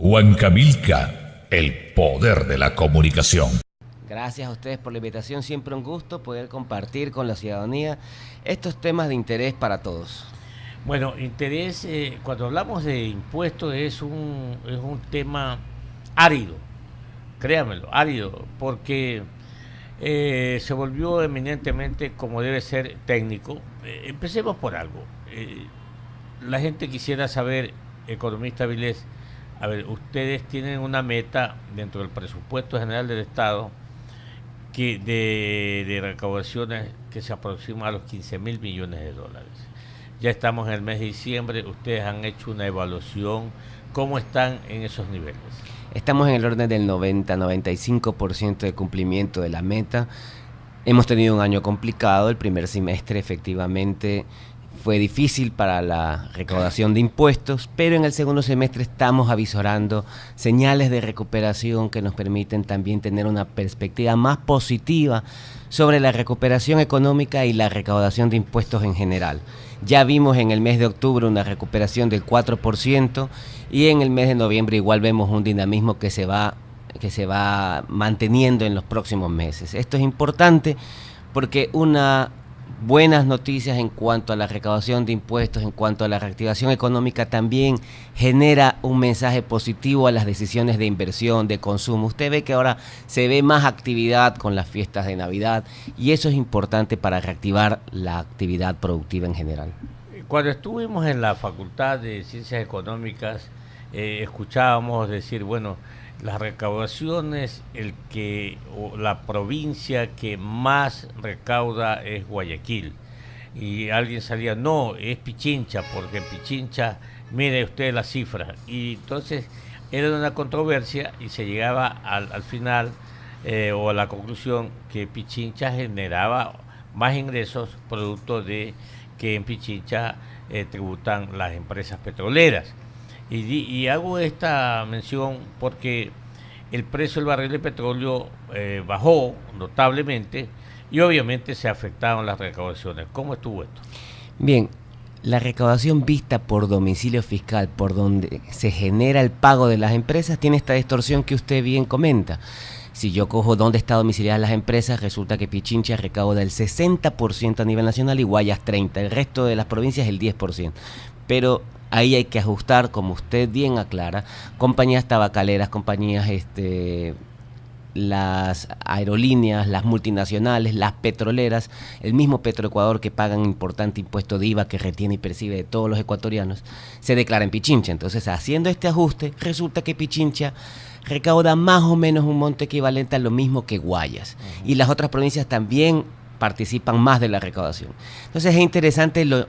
Huancavelica, el poder de la comunicación. Gracias a ustedes por la invitación, siempre un gusto poder compartir con la ciudadanía estos temas de interés para todos. Bueno, interés, cuando hablamos de impuestos es un tema árido, créanmelo, árido, porque se volvió eminentemente como debe ser técnico. Empecemos por algo. La gente quisiera saber, economista Avilés, a ver, ustedes tienen una meta dentro del presupuesto general del Estado que de recaudaciones que se aproxima a los 15.000 millones de dólares. Ya estamos en el mes de diciembre, ustedes han hecho una evaluación, ¿cómo están en esos niveles? Estamos en el orden del 90-95% de cumplimiento de la meta. Hemos tenido un año complicado, el primer semestre efectivamente fue difícil para la recaudación de impuestos, pero en el segundo semestre estamos avisorando señales de recuperación que nos permiten también tener una perspectiva más positiva sobre la recuperación económica y la recaudación de impuestos en general. Ya vimos en el mes de octubre una recuperación del 4% y en el mes de noviembre igual vemos un dinamismo que se va manteniendo en los próximos meses. Esto es importante porque buenas noticias en cuanto a la recaudación de impuestos, en cuanto a la reactivación económica, también genera un mensaje positivo a las decisiones de inversión, de consumo. Usted ve que ahora se ve más actividad con las fiestas de Navidad y eso es importante para reactivar la actividad productiva en general. Cuando estuvimos en la Facultad de Ciencias Económicas, escuchábamos decir, bueno, las recaudaciones, la provincia que más recauda es Guayaquil. Y alguien salía, no, es Pichincha, porque en Pichincha, mire usted las cifras. Y entonces era una controversia y se llegaba al final o a la conclusión que Pichincha generaba más ingresos producto de que en Pichincha tributan las empresas petroleras. Y hago esta mención porque el precio del barril de petróleo bajó notablemente y obviamente se afectaron las recaudaciones. ¿Cómo estuvo esto? Bien, la recaudación vista por domicilio fiscal, por donde se genera el pago de las empresas, tiene esta distorsión que usted bien comenta. Si yo cojo dónde están domiciliadas las empresas, resulta que Pichincha recauda el 60% a nivel nacional y Guayas 30%, el resto de las provincias el 10%. Pero ahí hay que ajustar, como usted bien aclara, compañías tabacaleras, compañías, las aerolíneas, las multinacionales, las petroleras, el mismo Petroecuador que pagan importante impuesto de IVA que retiene y percibe de todos los ecuatorianos, se declara en Pichincha. Entonces, haciendo este ajuste, resulta que Pichincha recauda más o menos un monto equivalente a lo mismo que Guayas. Y las otras provincias también participan más de la recaudación. Entonces, es interesante lo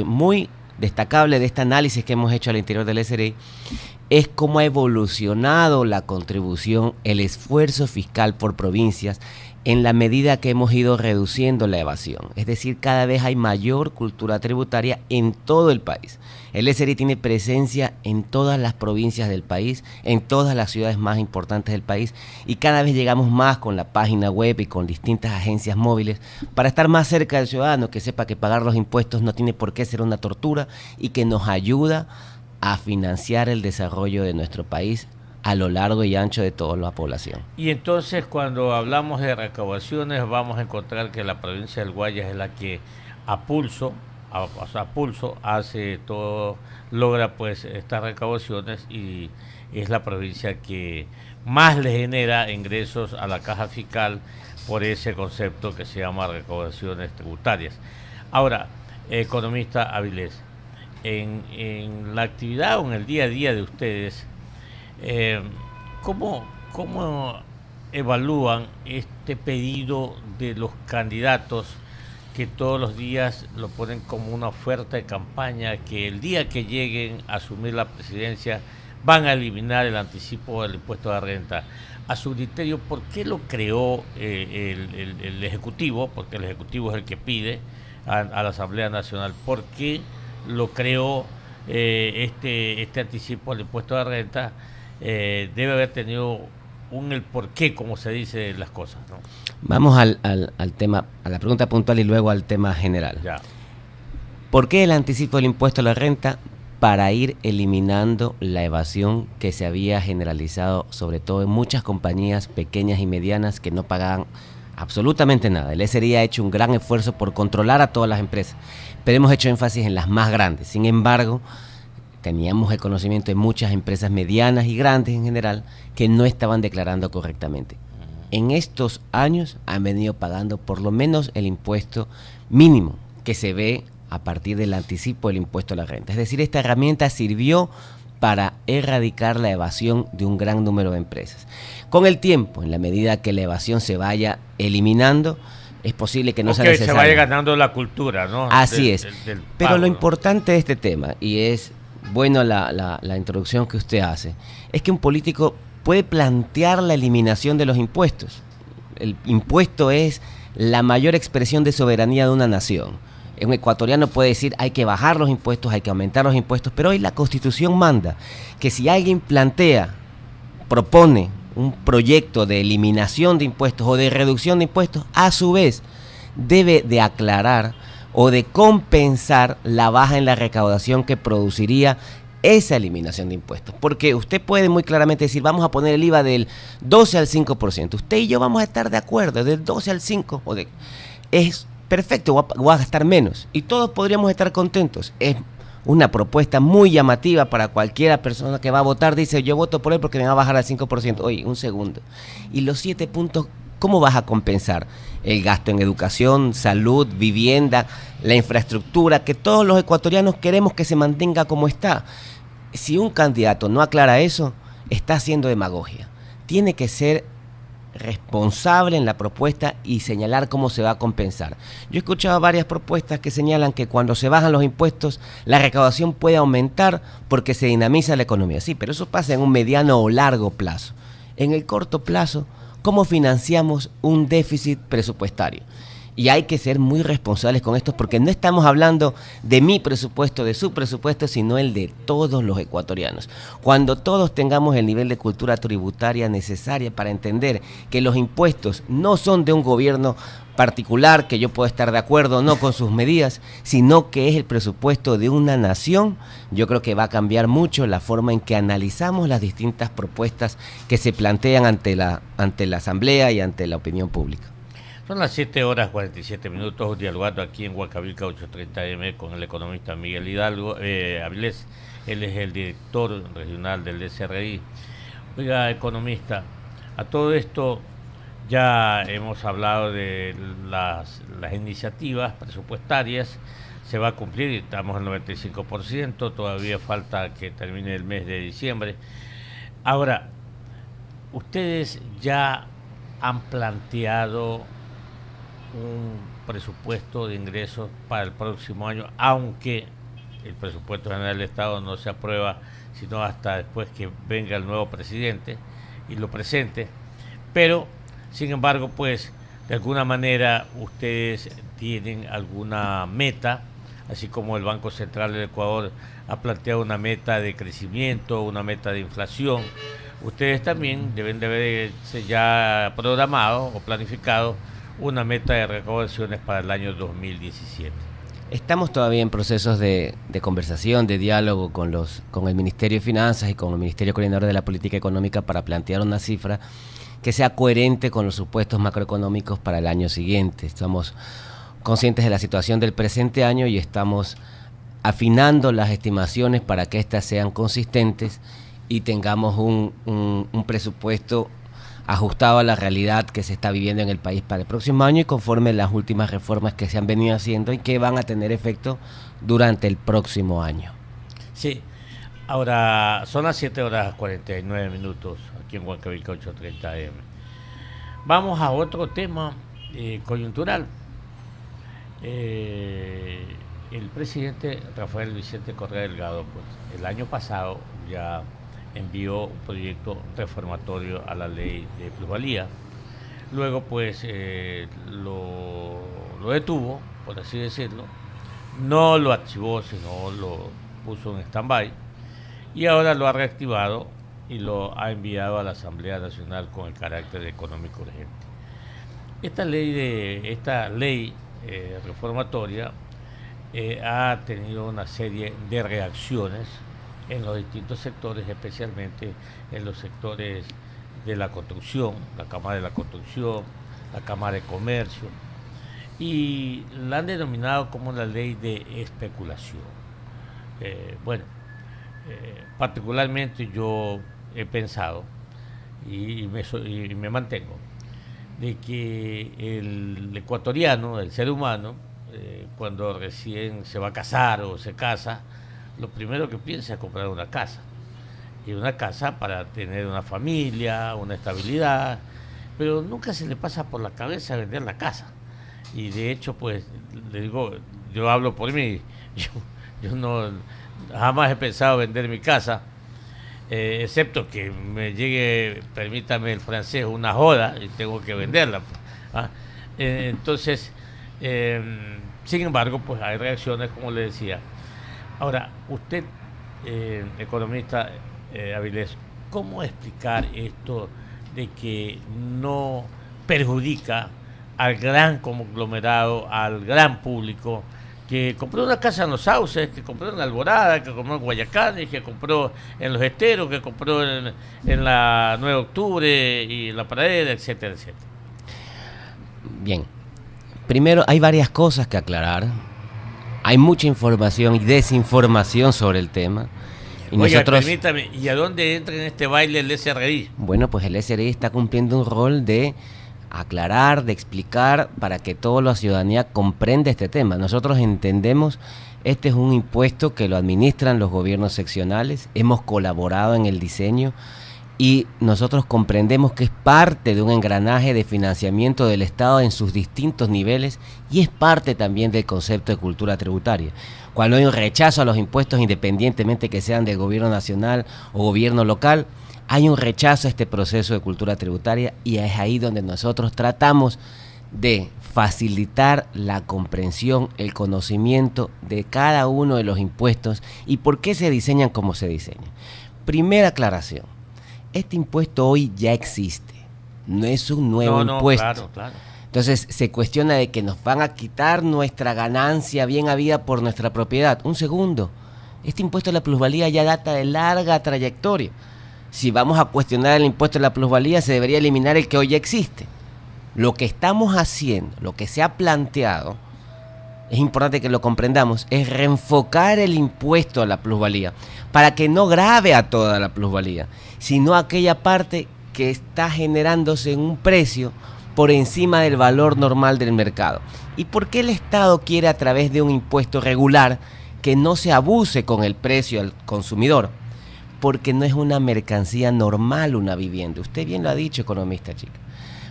muy destacable de este análisis que hemos hecho al interior del SRI es cómo ha evolucionado la contribución, el esfuerzo fiscal por provincias en la medida que hemos ido reduciendo la evasión. Es decir, cada vez hay mayor cultura tributaria en todo el país. El SRI tiene presencia en todas las provincias del país, en todas las ciudades más importantes del país y cada vez llegamos más con la página web y con distintas agencias móviles para estar más cerca del ciudadano, que sepa que pagar los impuestos no tiene por qué ser una tortura y que nos ayuda a financiar el desarrollo de nuestro país a lo largo y ancho de toda la población. Y entonces cuando hablamos de recaudaciones vamos a encontrar que la provincia del Guayas es la que a pulso hace todo, logra pues estas recaudaciones y es la provincia que más le genera ingresos a la caja fiscal por ese concepto que se llama recaudaciones tributarias. Ahora, economista Avilés, en la actividad o en el día a día de ustedes, ¿cómo evalúan este pedido de los candidatos que todos los días lo ponen como una oferta de campaña, que el día que lleguen a asumir la presidencia van a eliminar el anticipo del impuesto de renta? A su criterio, ¿por qué lo creó el Ejecutivo? Porque el Ejecutivo es el que pide a la Asamblea Nacional. ¿Por qué lo creó este anticipo del impuesto de renta? Debe haber tenido el porqué, como se dice las cosas, ¿no? Vamos al tema, a la pregunta puntual y luego al tema general. Ya. ¿Por qué el anticipo del impuesto a la renta? para ir eliminando la evasión que se había generalizado, sobre todo en muchas compañías pequeñas y medianas que no pagaban absolutamente nada. El SRI ha hecho un gran esfuerzo por controlar a todas las empresas, pero hemos hecho énfasis en las más grandes. Sin embargo, teníamos el conocimiento de muchas empresas medianas y grandes en general que no estaban declarando correctamente. En estos años han venido pagando por lo menos el impuesto mínimo que se ve a partir del anticipo del impuesto a la renta. Es decir, esta herramienta sirvió para erradicar la evasión de un gran número de empresas. Con el tiempo, en la medida que la evasión se vaya eliminando, es posible que no sea necesario. Se vaya ganando la cultura, ¿no? Así es. Del Pero pago, lo ¿no? importante de este tema, y es bueno la introducción que usted hace, es que un político puede plantear la eliminación de los impuestos. El impuesto es la mayor expresión de soberanía de una nación. Un ecuatoriano puede decir hay que bajar los impuestos, hay que aumentar los impuestos, pero hoy la Constitución manda que si alguien propone un proyecto de eliminación de impuestos o de reducción de impuestos, a su vez debe de aclarar o de compensar la baja en la recaudación que produciría esa eliminación de impuestos. Porque usted puede muy claramente decir, vamos a poner el IVA del 12 al 5%. Usted y yo vamos a estar de acuerdo, del 12 al 5%. Es perfecto, voy a gastar menos. Y todos podríamos estar contentos. Es una propuesta muy llamativa para cualquiera persona que va a votar. Dice, yo voto por él porque me va a bajar al 5%. Oye, un segundo. Y los 7 puntos, ¿cómo vas a compensar? El gasto en educación, salud, vivienda, la infraestructura, que todos los ecuatorianos queremos que se mantenga como está. Si un candidato no aclara eso, está haciendo demagogia. Tiene que ser responsable en la propuesta y señalar cómo se va a compensar. Yo he escuchado varias propuestas que señalan que cuando se bajan los impuestos, la recaudación puede aumentar porque se dinamiza la economía. Sí, pero eso pasa en un mediano o largo plazo. En el corto plazo, ¿cómo financiamos un déficit presupuestario? Y hay que ser muy responsables con esto porque no estamos hablando de mi presupuesto, de su presupuesto, sino el de todos los ecuatorianos. Cuando todos tengamos el nivel de cultura tributaria necesaria para entender que los impuestos no son de un gobierno particular, que yo puedo estar de acuerdo o no con sus medidas, sino que es el presupuesto de una nación, yo creo que va a cambiar mucho la forma en que analizamos las distintas propuestas que se plantean ante la Asamblea y ante la opinión pública. Son las 7:47, dialogando aquí en Huancavelica 830M con el economista Miguel Hidalgo Avilés. Él es el director regional del SRI. Oiga, economista, a todo esto ya hemos hablado de las iniciativas presupuestarias. Se va a cumplir, estamos al 95%, todavía falta que termine el mes de diciembre. Ahora, ustedes ya han planteado un presupuesto de ingresos para el próximo año, aunque el presupuesto general del Estado no se aprueba sino hasta después que venga el nuevo presidente y lo presente, pero sin embargo, pues de alguna manera ustedes tienen alguna meta, así como el Banco Central del Ecuador ha planteado una meta de crecimiento, una meta de inflación. Ustedes también deben de haberse ya programado o planificado una meta de recaudaciones para el año 2017. Estamos todavía en procesos de conversación, de diálogo con el Ministerio de Finanzas y con el Ministerio Coordinador de la Política Económica para plantear una cifra que sea coherente con los supuestos macroeconómicos para el año siguiente. Estamos conscientes de la situación del presente año y estamos afinando las estimaciones para que éstas sean consistentes y tengamos un presupuesto ajustado a la realidad que se está viviendo en el país para el próximo año y conforme las últimas reformas que se han venido haciendo y que van a tener efecto durante el próximo año. Sí, ahora son las 7:49 aquí en Huancavelica 830M. Vamos a otro tema coyuntural. El presidente Rafael Vicente Correa Delgado, pues, el año pasado ya envió un proyecto reformatorio a la ley de plusvalía. Luego, pues, lo detuvo, por así decirlo. No lo archivó, sino lo puso en stand-by. Y ahora lo ha reactivado y lo ha enviado a la Asamblea Nacional con el carácter económico urgente. Esta ley reformatoria ha tenido una serie de reacciones en los distintos sectores, especialmente en los sectores de la construcción, la Cámara de la Construcción, la Cámara de Comercio, y la han denominado como la ley de especulación. Particularmente yo he pensado y me mantengo de que el ecuatoriano, el ser humano, cuando recién se va a casar o se casa, lo primero que piensa es comprar una casa. Y una casa para tener una familia, una estabilidad, pero nunca se le pasa por la cabeza vender la casa. Y de hecho, pues, le digo, yo hablo por mí, yo no jamás he pensado vender mi casa, excepto que me llegue, permítame el francés, una joda y tengo que venderla. Entonces, sin embargo, pues hay reacciones, como le decía. Ahora, usted, economista Avilés, ¿cómo explicar esto de que no perjudica al gran conglomerado, al gran público, que compró una casa en Los Sauces, que compró en La Alborada, que compró en Guayacanes, que compró en Los Esteros, que compró en la 9 de Octubre y en La Pradera, etcétera, etcétera? Bien, primero hay varias cosas que aclarar. Hay mucha información y desinformación sobre el tema. Y oiga, nosotros, permítame, ¿y a dónde entra en este baile el SRI? bueno, pues el SRI está cumpliendo un rol de aclarar, de explicar, para que toda la ciudadanía comprenda este tema. Nosotros entendemos, este es un impuesto que lo administran los gobiernos seccionales, hemos colaborado en el diseño y nosotros comprendemos que es parte de un engranaje de financiamiento del Estado en sus distintos niveles y es parte también del concepto de cultura tributaria. Cuando hay un rechazo a los impuestos, independientemente que sean del gobierno nacional o gobierno local, hay un rechazo a este proceso de cultura tributaria y es ahí donde nosotros tratamos de facilitar la comprensión, el conocimiento de cada uno de los impuestos y por qué se diseñan como se diseñan. Primera aclaración, este impuesto hoy ya existe, no es un nuevo impuesto. Claro. Entonces se cuestiona de que nos van a quitar nuestra ganancia bien habida por nuestra propiedad. Un segundo, este impuesto de la plusvalía ya data de larga trayectoria. Si vamos a cuestionar el impuesto de la plusvalía, se debería eliminar el que hoy ya existe. Lo que estamos haciendo, lo que se ha planteado, es importante que lo comprendamos, es reenfocar el impuesto a la plusvalía para que no grave a toda la plusvalía, sino a aquella parte que está generándose en un precio por encima del valor normal del mercado. ¿Y por qué el Estado quiere, a través de un impuesto regular, que no se abuse con el precio al consumidor? Porque no es una mercancía normal una vivienda. Usted bien lo ha dicho, economista, chica.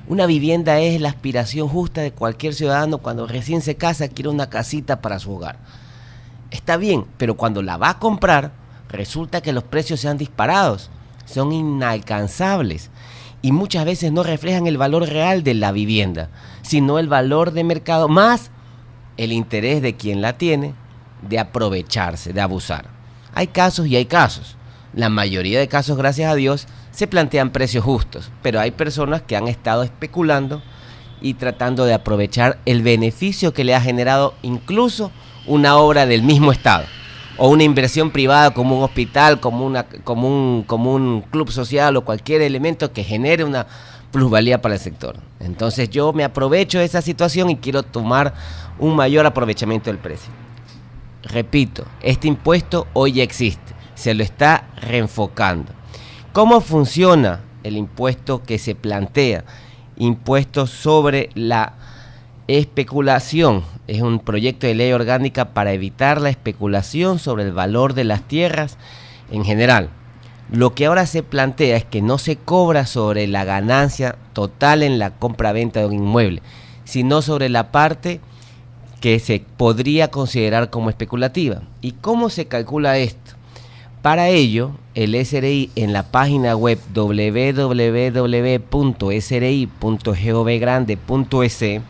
Una vivienda es la aspiración justa de cualquier ciudadano cuando recién se casa, quiere una casita para su hogar. Está bien, pero cuando la va a comprar, resulta que los precios se han disparado, son inalcanzables y muchas veces no reflejan el valor real de la vivienda, sino el valor de mercado más el interés de quien la tiene de aprovecharse, de abusar. Hay casos y hay casos. La mayoría de casos, gracias a Dios, se plantean precios justos, pero hay personas que han estado especulando y tratando de aprovechar el beneficio que le ha generado incluso una obra del mismo Estado o una inversión privada como un hospital, como un club social o cualquier elemento que genere una plusvalía para el sector. Entonces yo me aprovecho de esa situación y quiero tomar un mayor aprovechamiento del precio. Repito, este impuesto hoy ya existe, se lo está reenfocando. ¿Cómo funciona el impuesto que se plantea? Impuesto sobre la especulación. Es un proyecto de ley orgánica para evitar la especulación sobre el valor de las tierras en general. Lo que ahora se plantea es que no se cobra sobre la ganancia total en la compra-venta de un inmueble, sino sobre la parte que se podría considerar como especulativa. ¿Y cómo se calcula esto? Para ello, el SRI en la página web www.sri.govgrande.es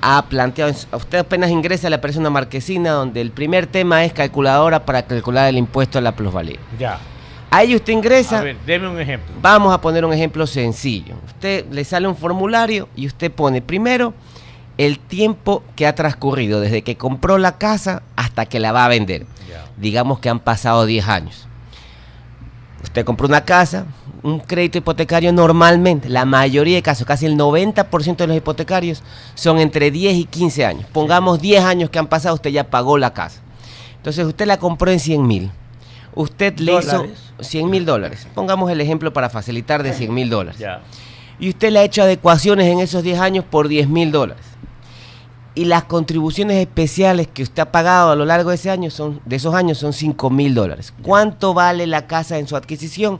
ha planteado, usted apenas ingresa, le aparece una marquesina donde el primer tema es calculadora para calcular el impuesto a la plusvalía. Ya. Ahí usted ingresa. A ver, deme un ejemplo. Vamos a poner un ejemplo sencillo. Usted le sale un formulario y usted pone primero el tiempo que ha transcurrido desde que compró la casa hasta que la va a vender. Ya. Digamos que han pasado 10 años. Usted compró una casa, un crédito hipotecario normalmente, la mayoría de casos, casi el 90% de los hipotecarios son entre 10 y 15 años. Pongamos 10 años que han pasado, usted ya pagó la casa. Entonces usted la compró en 100,000. Usted le hizo $100,000. Pongamos el ejemplo para facilitar de $100,000. Ya. Y usted le ha hecho adecuaciones en esos 10 años por $10,000. Y las contribuciones especiales que usted ha pagado a lo largo de esos años son $5,000. ¿Cuánto vale la casa en su adquisición?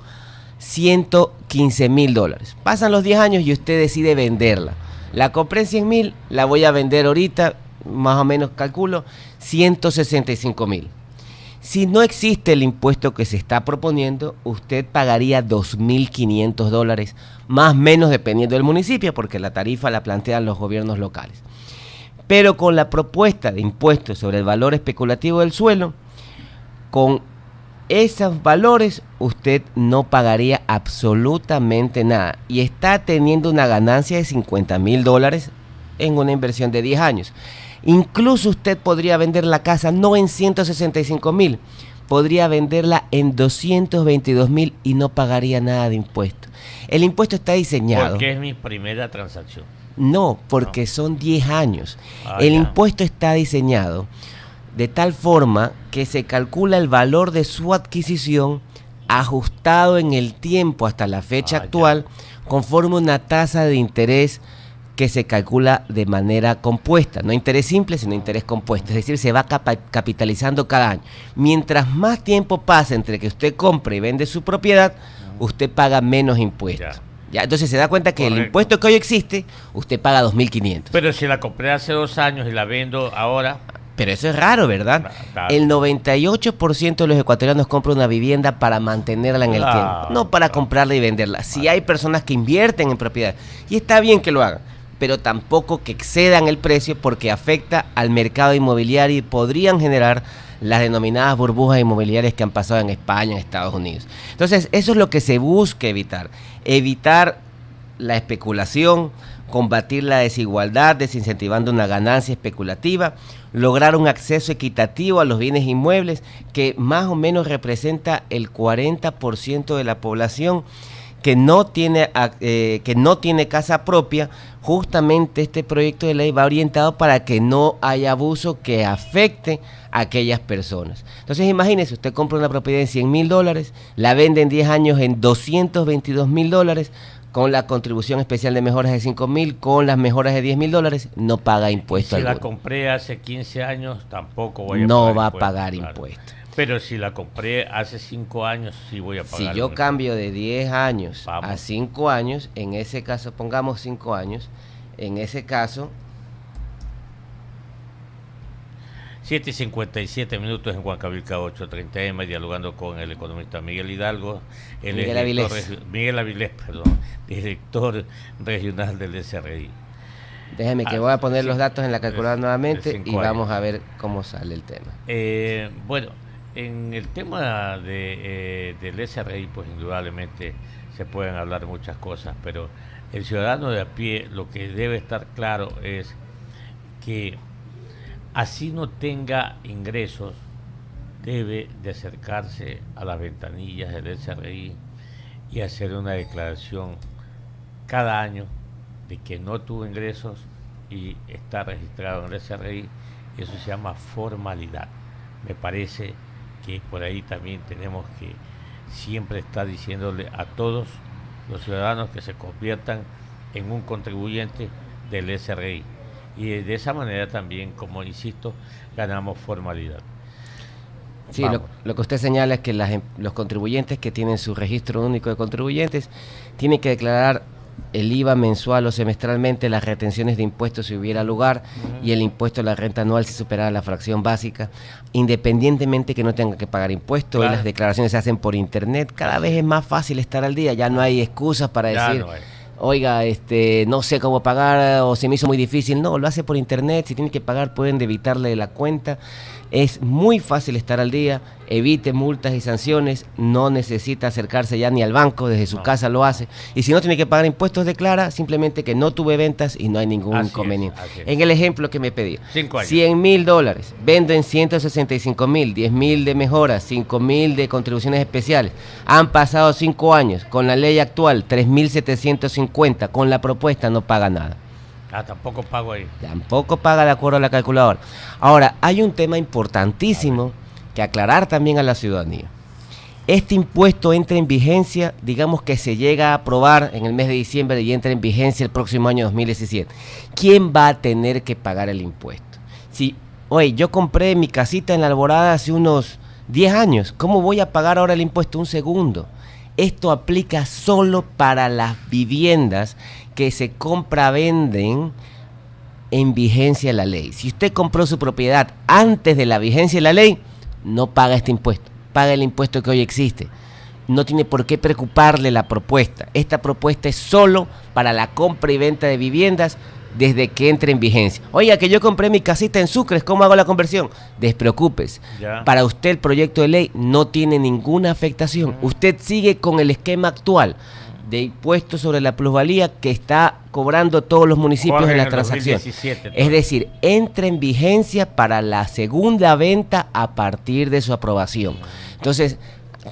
$115,000. Pasan los 10 años y usted decide venderla. La compré en 100,000, la voy a vender ahorita, más o menos calculo, 165,000. Si no existe el impuesto que se está proponiendo, usted pagaría $2,500, más o menos dependiendo del municipio, porque la tarifa la plantean los gobiernos locales. Pero con la propuesta de impuestos sobre el valor especulativo del suelo, con esos valores usted no pagaría absolutamente nada y está teniendo una ganancia de $50,000 en una inversión de 10 años. Incluso usted podría vender la casa no en 165,000, podría venderla en 222,000 y no pagaría nada de impuesto. El impuesto está diseñado. Porque es mi primera transacción. No, porque son 10 años. El Ya. impuesto está diseñado de tal forma que se calcula el valor de su adquisición ajustado en el tiempo hasta la fecha actual, conforme una tasa de interés que se calcula de manera compuesta, no interés simple, sino interés compuesto, es decir, se va capitalizando cada año. Mientras más tiempo pasa entre que usted compra y vende su propiedad, usted paga menos impuestos. Ya, entonces se da cuenta que el impuesto que hoy existe, usted paga 2,500. Pero si la compré hace 2 años y la vendo ahora... Pero eso es raro, ¿verdad? El 98% de los ecuatorianos compran una vivienda para mantenerla en el tiempo, no para comprarla y venderla. Si hay personas que invierten en propiedad, y está bien que lo hagan, pero tampoco que excedan el precio porque afecta al mercado inmobiliario y podrían generar las denominadas burbujas inmobiliarias que han pasado en España, en Estados Unidos. Entonces, eso es lo que se busca evitar. Evitar la especulación, combatir la desigualdad, desincentivando una ganancia especulativa, lograr un acceso equitativo a los bienes inmuebles, que más o menos representa el 40% de la población que no tiene casa propia. Justamente este proyecto de ley va orientado para que no haya abuso que afecte a aquellas personas. Entonces imagínese, usted compra una propiedad en $100,000, la vende en 10 años en $222,000, con la contribución especial de mejoras de 5,000, con las mejoras de $10,000, no paga impuesto Si alguno. la compré hace 15 años, tampoco voy a no pagar va a impuesto, pagar claro. impuesto. Pero si la compré hace 5 años, sí voy a pagar. Si yo cambio de 10 años Vamos. a 5 años, en ese caso, pongamos 5 años, en ese caso, 7:57 en Huancavilca 8:30 AM, dialogando con el economista Miguel Hidalgo, Miguel Avilés. Miguel Avilés, perdón, director regional del SRI. déjeme que voy a poner sí, los datos en la calculadora de nuevamente 5 y vamos años. a ver cómo sale el tema. Bueno, en el tema del SRI, pues indudablemente se pueden hablar muchas cosas, pero el ciudadano de a pie lo que debe estar claro es que así no tenga ingresos, debe de acercarse a las ventanillas del SRI y hacer una declaración cada año de que no tuvo ingresos y está registrado en el SRI. Eso se llama formalidad. Me parece que por ahí también tenemos que siempre estar diciéndole a todos los ciudadanos que se conviertan en un contribuyente del SRI. Y de esa manera también, como insisto, ganamos formalidad. Sí, lo que usted señala es que los contribuyentes que tienen su registro único de contribuyentes tienen que declarar el IVA mensual o semestralmente, las retenciones de impuestos si hubiera lugar, y el impuesto a la renta anual si superara la fracción básica, independientemente que no tenga que pagar impuestos. Claro. Y las declaraciones se hacen por internet. Cada vez es más fácil estar al día, ya no hay excusas para Ya decir... no hay. Oiga, no sé cómo pagar o se me hizo muy difícil. No, lo hace por internet. Si tiene que pagar, pueden debitarle la cuenta. Es muy fácil estar al día, evite multas y sanciones, no necesita acercarse ya ni al banco, desde su casa lo hace. Y si no tiene que pagar impuestos, declara simplemente que no tuve ventas y no hay ningún inconveniente. En el ejemplo que me pedí, 100.000 dólares, vendo en 165.000, 10.000 de mejoras, 5.000 de contribuciones especiales. Han pasado 5 años, con la ley actual, 3.750, con la propuesta no paga nada. Tampoco pago ahí. Tampoco paga de acuerdo a la calculadora. Ahora, hay un tema importantísimo que aclarar también a la ciudadanía. Este impuesto entra en vigencia, digamos que se llega a aprobar en el mes de diciembre y entra en vigencia el próximo año 2017. ¿Quién va a tener que pagar el impuesto? Si, oye, yo compré mi casita en La Alborada hace unos 10 años, ¿cómo voy a pagar ahora el impuesto? Un segundo. Esto aplica solo para las viviendas que se compra-venden en vigencia de la ley. Si usted compró su propiedad antes de la vigencia de la ley, no paga este impuesto, paga el impuesto que hoy existe. No tiene por qué preocuparle la propuesta. Esta propuesta es solo para la compra y venta de viviendas desde que entre en vigencia. Oiga, que yo compré mi casita en Sucres, ¿cómo hago la conversión? Despreocúpese. Para usted el proyecto de ley no tiene ninguna afectación. Usted sigue con el esquema actual de impuestos sobre la plusvalía que está cobrando todos los municipios en la transacción. Es decir, entra en vigencia para la segunda venta a partir de su aprobación. Entonces,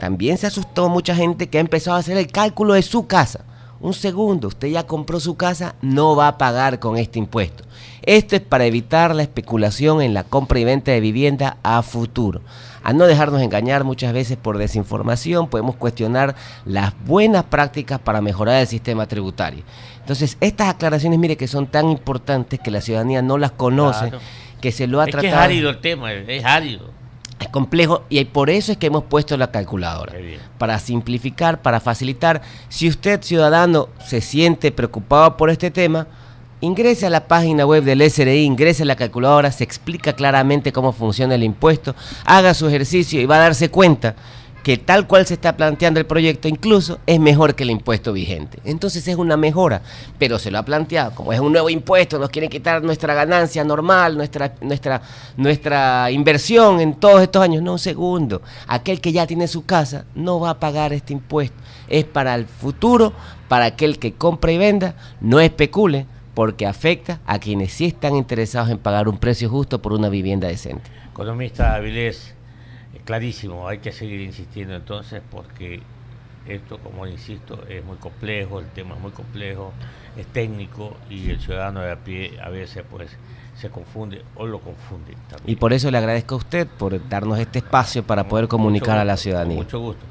también se asustó mucha gente que ha empezado a hacer el cálculo de su casa. Un segundo, usted ya compró su casa, no va a pagar con este impuesto. Esto es para evitar la especulación en la compra y venta de vivienda a futuro. A no dejarnos engañar muchas veces por desinformación, podemos cuestionar las buenas prácticas para mejorar el sistema tributario. Entonces, estas aclaraciones, mire, que son tan importantes que la ciudadanía no las conoce, que se lo ha tratado. Es que es árido el tema, es árido. Es complejo y por eso es que hemos puesto la calculadora, para simplificar, para facilitar. Si usted, ciudadano, se siente preocupado por este tema, ingrese a la página web del SRI, ingrese a la calculadora, se explica claramente cómo funciona el impuesto, haga su ejercicio y va a darse cuenta que tal cual se está planteando el proyecto incluso es mejor que el impuesto vigente. Entonces es una mejora, pero se lo ha planteado, como es un nuevo impuesto, nos quieren quitar nuestra ganancia normal, nuestra inversión en todos estos años. No, segundo, aquel que ya tiene su casa no va a pagar este impuesto, es para el futuro, para aquel que compra y venda, no especule, porque afecta a quienes sí están interesados en pagar un precio justo por una vivienda decente. Economista Avilés, clarísimo, hay que seguir insistiendo entonces porque esto, como insisto, es muy complejo, el tema es muy complejo, es técnico y el ciudadano de a pie a veces pues se confunde o lo confunde también. Y por eso le agradezco a usted por darnos este espacio para poder comunicar a la ciudadanía. Con mucho gusto.